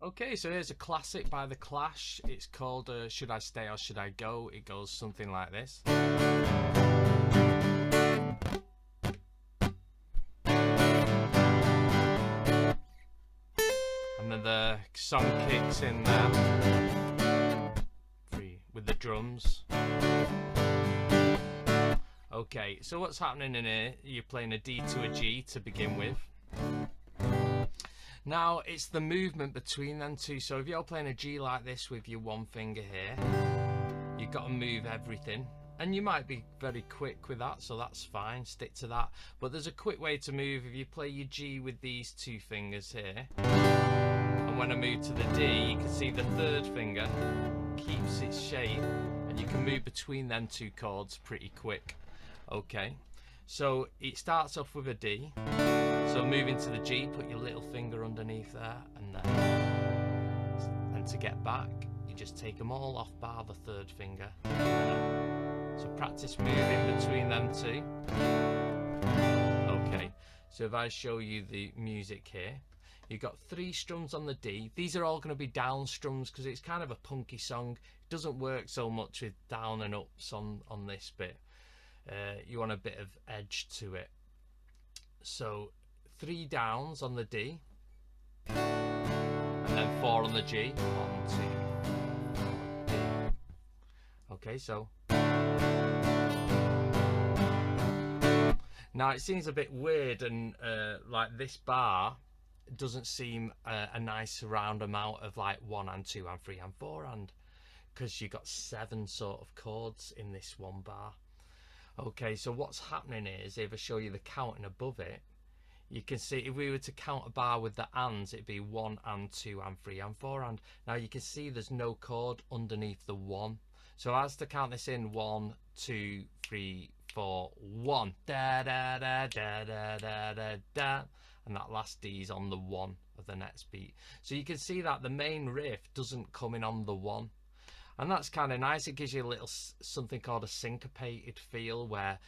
Okay, so here's a classic by The Clash. It's called Should I Stay or Should I Go? It goes something like this. And then the song kicks in there with the drums. Okay, so what's happening in here? You're playing a D to a G to begin with. Now it's the movement between them two. So if you're playing a G like this with your one finger here, you've got to move everything, and you might be very quick with that, so that's fine, stick to that. But there's a quick way to move if you play your G with these two fingers here, and when I move to the D, you can see the third finger keeps its shape, and you can move between them two chords pretty quick. Okay, so it starts off with a D. So moving to the G, put your little finger underneath there, and to get back, you just take them all off bar the third finger. So practice moving between them two. Okay, so if I show you the music here, you've got 3 strums on the D. These are all going to be down strums because it's kind of a punky song. It doesn't work so much with down and ups on this bit. You want a bit of edge to it. So 3 downs on the D, and then 4 on the G. 1, 2, 3. Okay, so now it seems a bit weird, and like this bar doesn't seem a nice round amount of like 1 and 2 and 3 and 4, and because you got 7 sort of chords in this one bar. Okay, so what's happening is, if I show you the counting above it, you can see if we were to count a bar with the ands, it'd be 1 and 2 and 3 and 4 and. Now you can see there's no chord underneath the 1. So as to count this in, 1, 2, 3, 4, 1. Da da da da da da da da. And that last D is on the 1 of the next beat. So you can see that the main riff doesn't come in on the 1. And that's kind of nice. It gives you a little something called a syncopated feel, where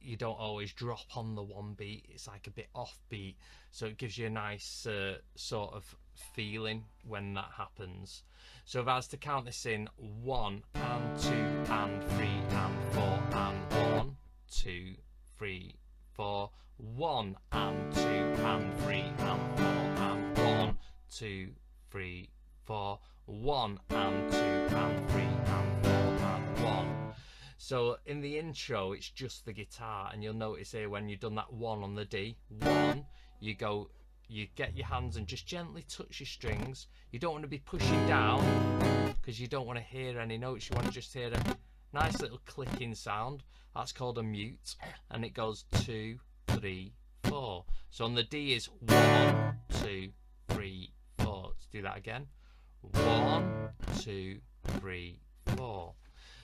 you don't always drop on the 1 beat. It's like a bit offbeat, so it gives you a nice sort of feeling when that happens. So if I was to count this in, 1 and 2 and 3 and 4 and 1, 2, 3, 4, 1 and 2 and 3 and 4 and 1, 2, 3, 4, 1 and 2 and 3 and 4 and 1. So in the intro, it's just the guitar, and you'll notice here when you've done that 1 on the D, 1, you get your hands and just gently touch your strings. You don't want to be pushing down because you don't want to hear any notes. You want to just hear a nice little clicking sound. That's called a mute, and it goes 2, 3, 4. So on the D is 1, 2, 3, 4. Let's do that again. 1, 2, 3, 4.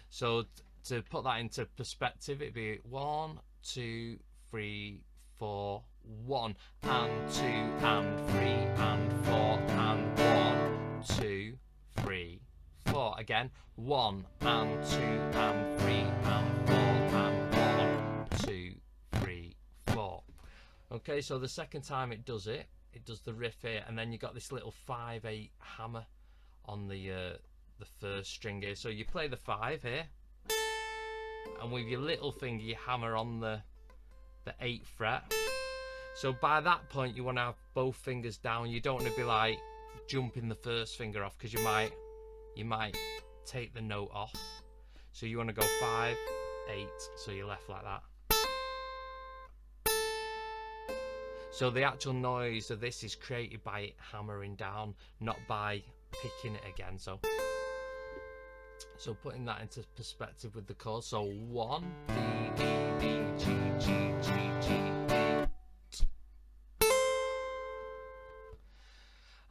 So to put that into perspective, it'd be 1, 2, 3, 4, 1 and 2 and 3 and 4 and 1, 2, 3, 4. Again, 1 and 2 and 3 and 4 and 1, 2, 3, 4. Okay, so the second time it does the riff here, and then you got this little 5/8 hammer on the first string here. So you play the 5 here, and with your little finger you hammer on the 8th fret. So by that point you want to have both fingers down. You don't want to be like jumping the first finger off, because you might take the note off. So you want to go 5, 8, so you're left like that. So the actual noise of this is created by it hammering down, not by picking it again. So putting that into perspective with the chords. So 1, D, D, D, G, G, G, G, D.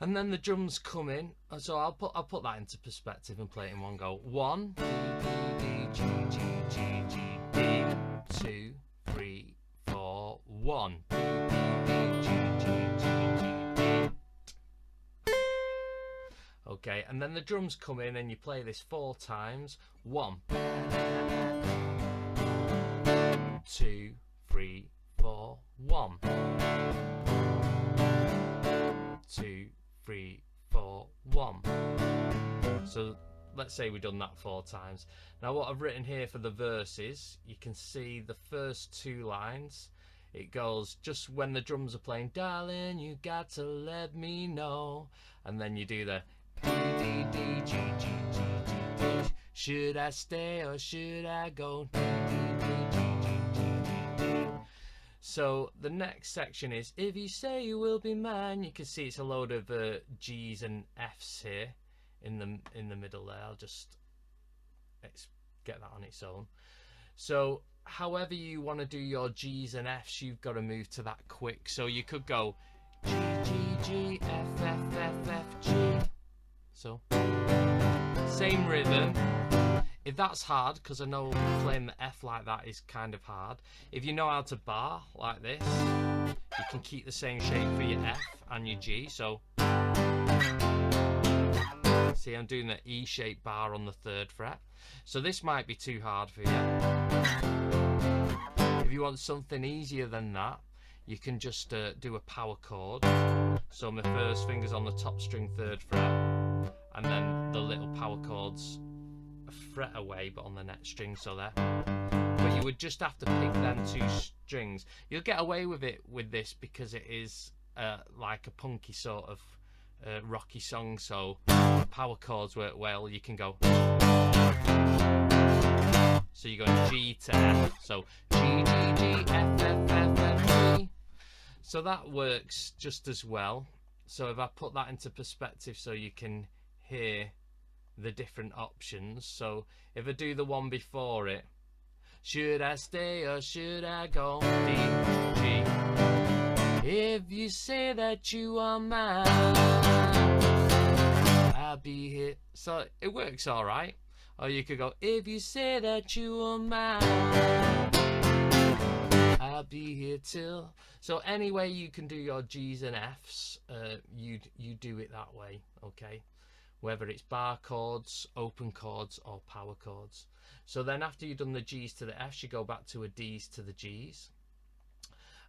And then the drums come in. So I'll put that into perspective and play it in one go. 1, D, D, D, G, G, G, G, D. 2, 3, 4, 1. D, D, D, G, G, G, G, D. Okay, and then the drums come in and you play this 4 times. 1, 2, 3, 4, 1, 2, 3, 4, 4, 1. So let's say we've done that 4 times. Now what I've written here for the verses, you can see the first 2 lines. It goes, just when the drums are playing, darling, you got to let me know. And then you do the D, D, D, G, G, G, G, G. Should I stay or should I go? D, D, D, G, G, G, G, G. So the next section is, if you say you will be mine. You can see it's a load of G's and F's here in the middle there. I'll just get that on its own. So however you want to do your G's and F's, you've got to move to that quick. So you could go G, G, G, F, F, F, F, G. So same rhythm. If that's hard, because I know playing the F like that is kind of hard, if you know how to bar like this, you can keep the same shape for your F and your G. So see, I'm doing the E-shaped bar on the 3rd fret. So this might be too hard for you. If you want something easier than that, you can just do a power chord. So my first finger's on the top string 3rd fret, and then the little power chords a fret away but on the next string, so there. But you would just have to pick them 2 strings. You'll get away with it with this because it is like a punky sort of rocky song, so power chords work well. You can go, so you're going G to F, so G, G, G, F, F, F, F, G. So that works just as well. So if I put that into perspective so you can hear the different options. So if I do the one before it, should I stay or should I go? D, G. If you say that you are mine, I'll be here. So it works all right. Or you could go, if you say that you are mine, I'll be here till. So anyway you can do your G's and F's, you do it that way, okay? Whether it's bar chords, open chords, or power chords. So then after you've done the G's to the F's, you go back to a D's to the G's.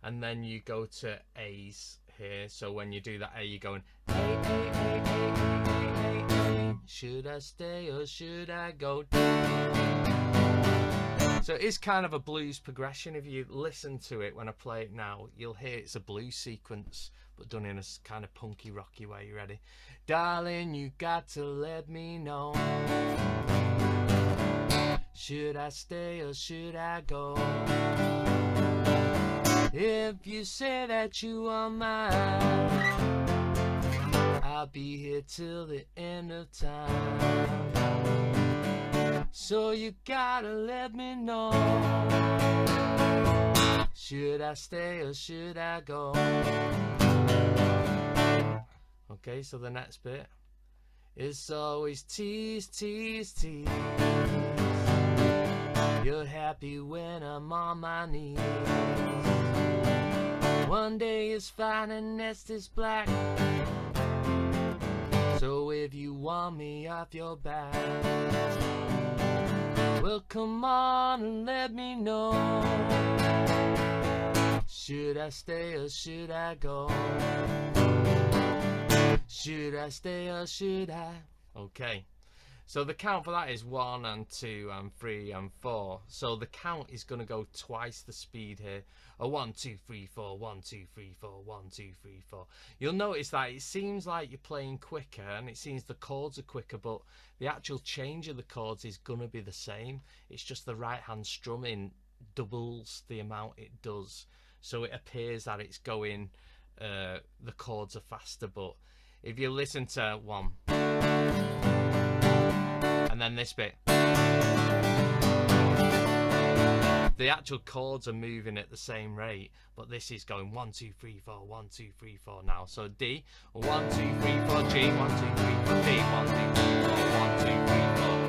And then you go to A's here. So when you do that A, you're going A, A, A, A, A, A, A. Should I stay or should I go? So it's kind of a blues progression. If you listen to it when I play it now, you'll hear it's a blues sequence, but done in a kind of punky, rocky way. You ready? Darling, you got to let me know. Should I stay or should I go? If you say that you are mine, I'll be here till the end of time. So you gotta let me know. Should I stay or should I go? Okay, so the next bit. It's always tease, tease, tease. You're happy when I'm on my knees. One day is fine and next is black. So if you want me off your back, well, come on and let me know. Should I stay or should I go? Should I stay or should I? Okay, so the count for that is 1 and 2 and 3 and 4. So the count is going to go twice the speed here. A 1, 2, 3, 4, 1, 2, 3, 4, 1, 2, 3, 4. You'll notice that it seems like you're playing quicker and it seems the chords are quicker, but the actual change of the chords is going to be the same. It's just the right hand strumming doubles the amount it does. So it appears that it's going, the chords are faster, but if you listen to 1 and then this bit, the actual chords are moving at the same rate, but this is going 1, 2, 3, 4, 1, 2, 3, 4 now. So D, 1, 2, 3, 4, G, 1, 2, 3, 4, D, 1, 2, 3, 4, 1, 2, 3,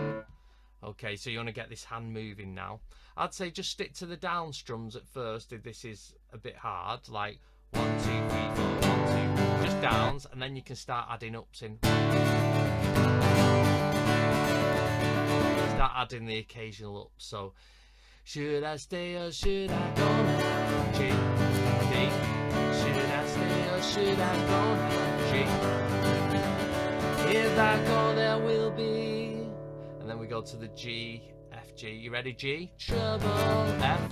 4. Okay, so you want to get this hand moving now. I'd say just stick to the down strums at first if this is a bit hard, like 1, 2, 3, 4, 1, 2, just downs, and then you can start adding ups in. Start adding the occasional ups. So should I stay or should I go now? G, D. Should I stay or should I go now? G. I go, there will be. And then we go to the G, F, G. You ready, G? Trouble, F,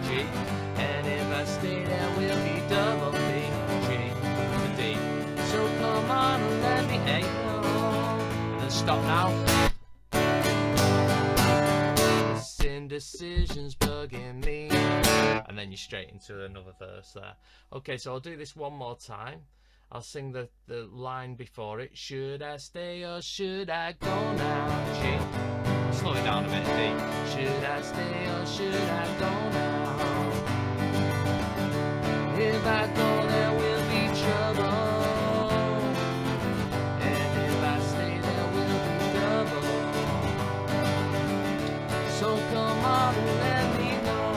G. And if I stay, there will be double B, G, to D. So come on and let me hang on. And then stop now. This indecision's bugging me. And then you're straight into another verse there. Okay, so I'll do this one more time. I'll sing the line before it. Should I stay or should I go now? G. Slow it down a bit, D. Should I stay or should I go now? If I go, there will be trouble. And if I stay, there will be double. So come on and let me know.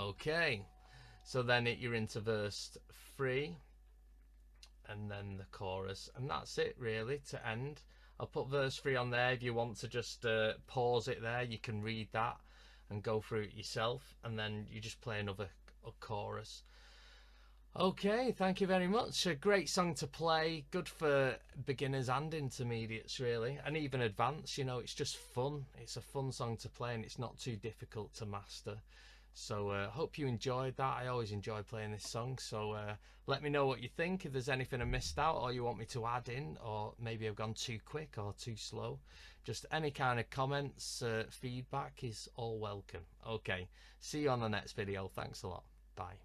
Okay, so then you're into verse 3 and then the chorus, and that's it really to end. I'll put verse 3 on there if you want to just pause it there. You can read that and go through it yourself, and then you just play another chorus. Okay, thank you very much. A great song to play, good for beginners and intermediates really, and even advanced. You know, it's just fun. It's a fun song to play and it's not too difficult to master. So hope you enjoyed that. I always enjoy playing this song, so let me know what you think, if there's anything I missed out or you want me to add in, or maybe I've gone too quick or too slow. Just any kind of comments, feedback is all welcome. Okay, see you on the next video. Thanks a lot. Bye.